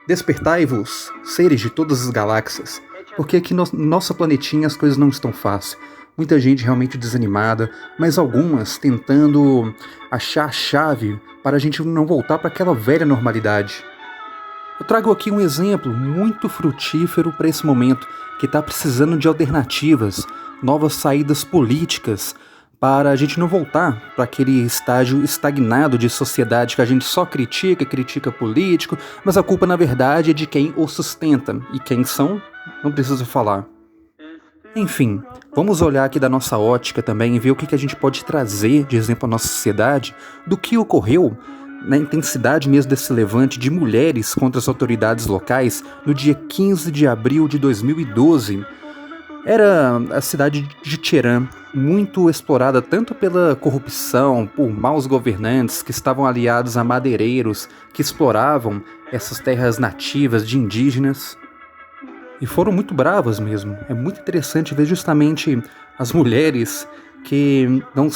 Despertai-vos, seres de todas as galáxias, porque aqui no nosso planetinha as coisas não estão fáceis. Muita gente realmente desanimada, mas algumas tentando achar a chave para a gente não voltar para aquela velha normalidade. Eu trago aqui um exemplo muito frutífero para esse momento, que está precisando de alternativas, novas saídas políticas, para a gente não voltar para aquele estágio estagnado de sociedade que a gente só critica político, mas a culpa na verdade é de quem o sustenta, e quem são, não preciso falar. Enfim, vamos olhar aqui da nossa ótica também e ver o que a gente pode trazer de exemplo à nossa sociedade do que ocorreu na intensidade mesmo desse levante de mulheres contra as autoridades locais no dia 15 de abril de 2012. Era a cidade de Teherã, muito explorada tanto pela corrupção, por maus governantes que estavam aliados a madeireiros que exploravam essas terras nativas de indígenas. E foram muito bravas mesmo. É muito interessante ver justamente as mulheres que não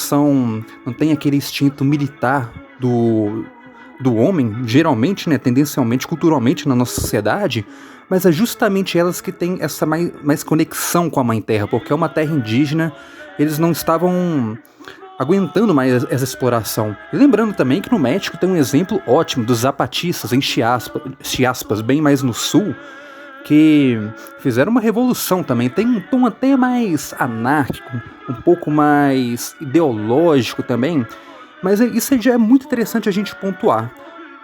têm aquele instinto militar do homem, geralmente, né, tendencialmente, culturalmente na nossa sociedade, mas é justamente elas que têm essa mais conexão com a Mãe Terra, porque é uma terra indígena, eles não estavam aguentando mais essa exploração. E lembrando também que no México tem um exemplo ótimo dos zapatistas, em Chiapas, bem mais no sul, que fizeram uma revolução também. Tem um tom até mais anárquico, um pouco mais ideológico também, mas isso já é muito interessante a gente pontuar.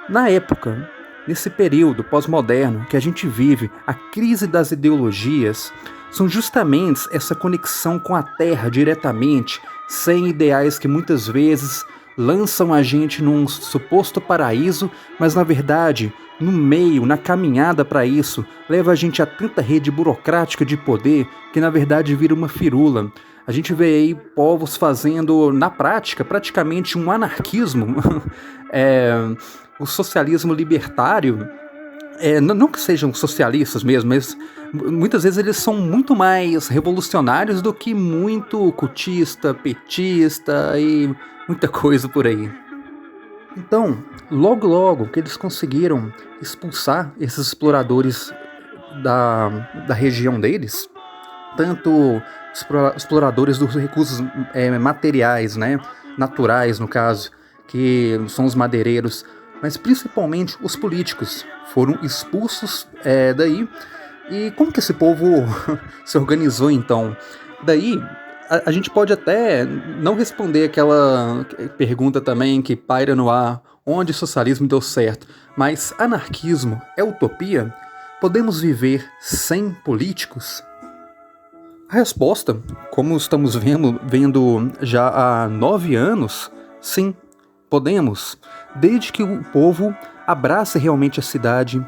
Na época, nesse período pós-moderno que a gente vive, a crise das ideologias são justamente essa conexão com a Terra diretamente, sem ideais que muitas vezes lançam a gente num suposto paraíso, mas na verdade, no meio, na caminhada para isso, leva a gente a tanta rede burocrática de poder que na verdade vira uma firula. A gente vê aí povos fazendo, na prática, praticamente um anarquismo, o socialismo libertário, não que sejam socialistas mesmo, mas muitas vezes eles são muito mais revolucionários do que muito cultista, petista e muita coisa por aí. Então, logo que eles conseguiram expulsar esses exploradores da região deles, tanto exploradores dos recursos materiais, né, naturais no caso, que são os madeireiros, mas principalmente os políticos foram expulsos daí. E como que esse povo se organizou então? Daí a gente pode até não responder aquela pergunta também que paira no ar, onde o socialismo deu certo, mas anarquismo é utopia? Podemos viver sem políticos? A resposta, como estamos vendo já há 9 anos, sim, podemos, desde que o povo abrace realmente a cidade,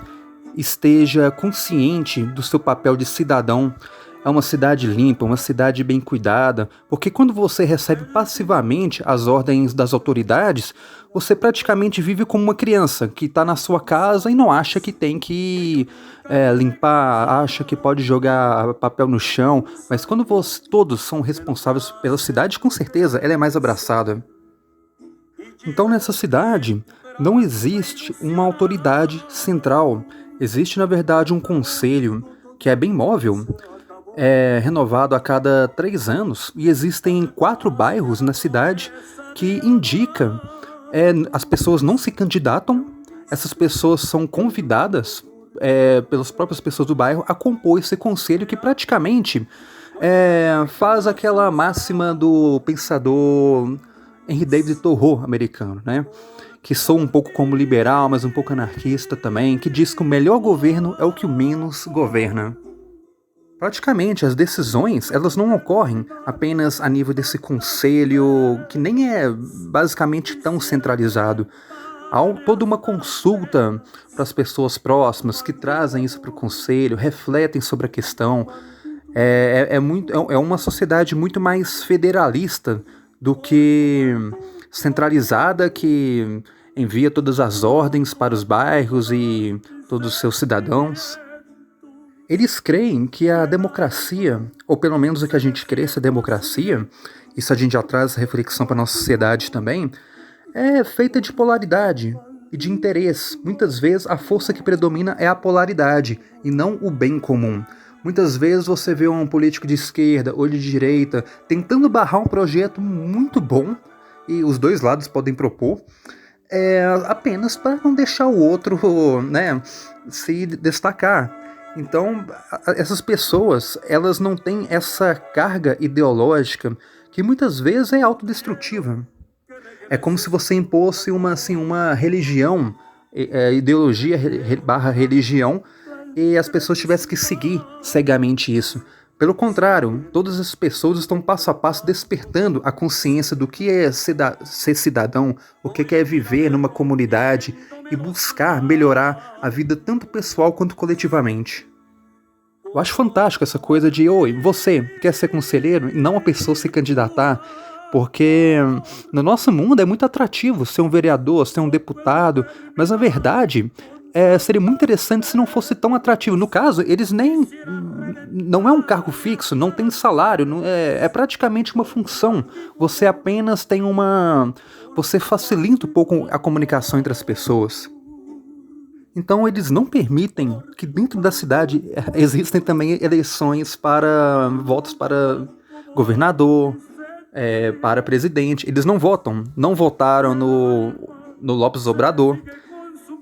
esteja consciente do seu papel de cidadão. É uma cidade limpa, uma cidade bem cuidada, porque quando você recebe passivamente as ordens das autoridades, você praticamente vive como uma criança que está na sua casa e não acha que tem que limpar, acha que pode jogar papel no chão, mas quando todos são responsáveis pela cidade, com certeza ela é mais abraçada. Então nessa cidade não existe uma autoridade central, existe na verdade um conselho que é bem móvel, é renovado a cada 3 anos, e existem 4 bairros na cidade que indica, as pessoas não se candidatam, essas pessoas são convidadas pelas próprias pessoas do bairro a compor esse conselho que praticamente faz aquela máxima do pensador Henry David Thoreau americano, né? Que sou um pouco como liberal, mas um pouco anarquista também, que diz que o melhor governo é o que o menos governa. Praticamente, as decisões, elas não ocorrem apenas a nível desse conselho, que nem é basicamente tão centralizado. Há toda uma consulta para as pessoas próximas que trazem isso para o conselho, refletem sobre a questão. É uma sociedade muito mais federalista do que centralizada, que envia todas as ordens para os bairros e todos os seus cidadãos. Eles creem que a democracia, ou pelo menos o que a gente crê ser democracia, isso a gente já traz reflexão para a nossa sociedade também, é feita de polaridade. e de interesse. Muitas vezes a força que predomina é a polaridade e não o bem comum. Muitas vezes você vê um político de esquerda ou de direita tentando barrar um projeto muito bom, e os dois lados podem propor, apenas para não deixar o outro, né, se destacar. Então, essas pessoas, elas não têm essa carga ideológica que muitas vezes é autodestrutiva. É como se você impôsse uma religião, ideologia barra religião, e as pessoas tivessem que seguir cegamente isso. Pelo contrário, todas as pessoas estão passo a passo despertando a consciência do que é ser cidadão, o que é viver numa comunidade e buscar melhorar a vida tanto pessoal quanto coletivamente. Eu acho fantástico essa coisa de, oi, você quer ser conselheiro e não a pessoa se candidatar, porque no nosso mundo é muito atrativo ser um vereador, ser um deputado, mas na verdade seria muito interessante se não fosse tão atrativo. No caso, eles nem... não é um cargo fixo, não tem salário, é praticamente uma função. Você apenas tem você facilita um pouco a comunicação entre as pessoas. Então eles não permitem que dentro da cidade existem também eleições para votos para governador, para presidente. Eles não votam, não votaram no Lopes Obrador.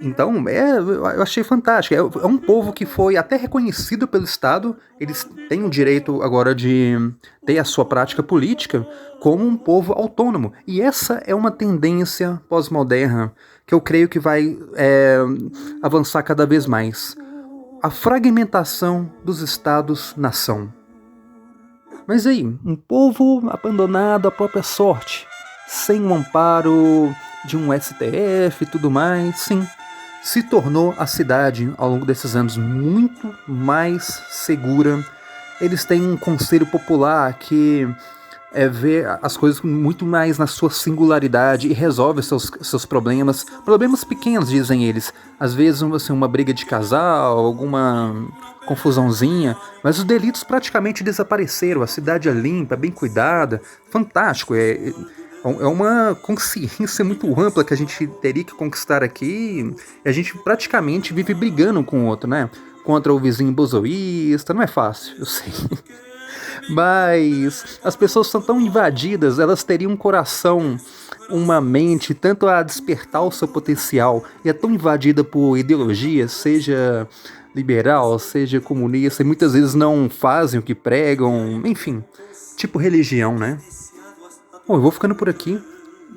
Então, eu achei fantástico. É um povo que foi até reconhecido pelo Estado. Eles têm o direito agora de ter a sua prática política como um povo autônomo. E essa é uma tendência pós-moderna que eu creio que vai avançar cada vez mais. A fragmentação dos Estados-nação. Mas aí, um povo abandonado à própria sorte, sem o amparo de um STF e tudo mais, sim. Se tornou a cidade, ao longo desses anos, muito mais segura. Eles têm um conselho popular que vê as coisas muito mais na sua singularidade e resolve seus problemas. Problemas pequenos, dizem eles. Às vezes uma briga de casal, alguma confusãozinha, mas os delitos praticamente desapareceram. A cidade é limpa, bem cuidada, fantástico. É uma consciência muito ampla que a gente teria que conquistar aqui. E a gente praticamente vive brigando com o outro, né? Contra o vizinho bozoísta. Não é fácil, eu sei. Mas as pessoas são tão invadidas, elas teriam um coração, uma mente, tanto a despertar o seu potencial, e é tão invadida por ideologia, seja liberal, seja comunista, e muitas vezes não fazem o que pregam, enfim, tipo religião, né? Bom, eu vou ficando por aqui,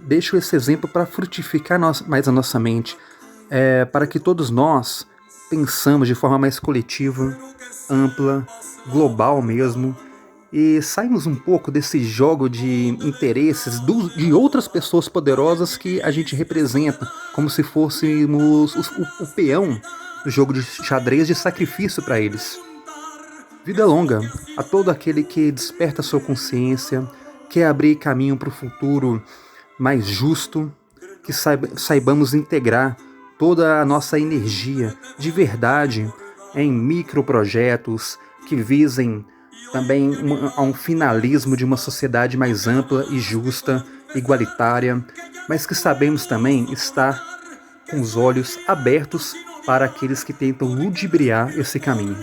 deixo esse exemplo para frutificar mais a nossa mente, para que todos nós pensamos de forma mais coletiva, ampla, global mesmo, e saímos um pouco desse jogo de interesses de outras pessoas poderosas que a gente representa, como se fôssemos o peão do jogo de xadrez de sacrifício para eles. Vida longa a todo aquele que desperta sua consciência, quer abrir caminho para o futuro mais justo, que saibamos integrar toda a nossa energia de verdade em microprojetos que visem também a um finalismo de uma sociedade mais ampla e justa, igualitária, mas que sabemos também estar com os olhos abertos para aqueles que tentam ludibriar esse caminho.